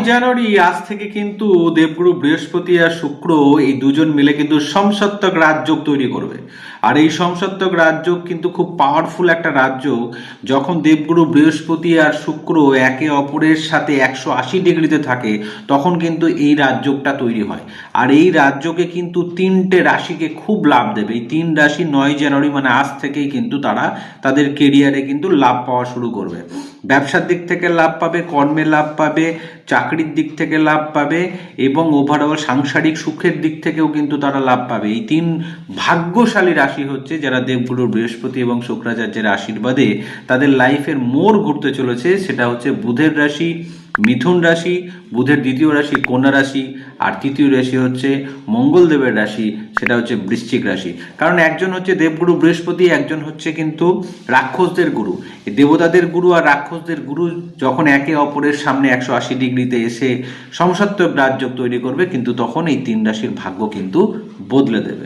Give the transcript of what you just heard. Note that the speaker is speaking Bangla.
জানুয়ারি আজ থেকে কিন্তু দেবগুরু বৃহস্পতি আর শুক্র এই দুজন মিলে কিন্তু সমসপ্তক রাজযোগ তৈরি করবে। আর এই সমসপ্তক রাজযোগ কিন্তু খুব পাওয়ারফুল একটা রাজযোগ। যখন দেবগুরু বৃহস্পতি আর শুক্র একে অপরের সাথে 180 ডিগ্রিতে থাকে তখন কিন্তু এই রাজযোগটা তৈরি হয়। আর এই রাজযোগে কিন্তু তিনটে রাশিকে খুব লাভ দেবে। এই তিন রাশি 9 জানুয়ারি মানে আজ থেকেই কিন্তু তারা তাদের কেরিয়ারে কিন্তু লাভ পাওয়া শুরু করবে। ব্যবসার দিক থেকে লাভ পাবে, কর্মে লাভ পাবে, চাকরির দিক থেকে লাভ পাবে এবং ওভারঅল সাংসারিক সুখের দিক থেকেও কিন্তু তারা লাভ পাবে। এই তিন ভাগ্যশালী রাশি হচ্ছে যারা দেবগুরু বৃহস্পতি এবং শুক্রাচার্যের আশীর্বাদে তাদের লাইফের মোড় ঘুরতে চলেছে। সেটা হচ্ছে বুধের রাশি মিথুন রাশি, বুধের দ্বিতীয় রাশি কন্যা রাশি, আর তৃতীয় রাশি হচ্ছে মঙ্গলদেবের রাশি, সেটা হচ্ছে বৃশ্চিক রাশি। কারণ একজন হচ্ছে দেবগুরু বৃহস্পতি, একজন হচ্ছে কিন্তু রাক্ষসদের গুরু। এই দেবতাদের গুরু আর রাক্ষসদের গুরু যখন একে অপরের সামনে 180 ডিগ্রিতে এসে সমসত্ব রাজযোগ তৈরি করবে, কিন্তু তখন এই তিন রাশির ভাগ্য কিন্তু বদলে দেবে।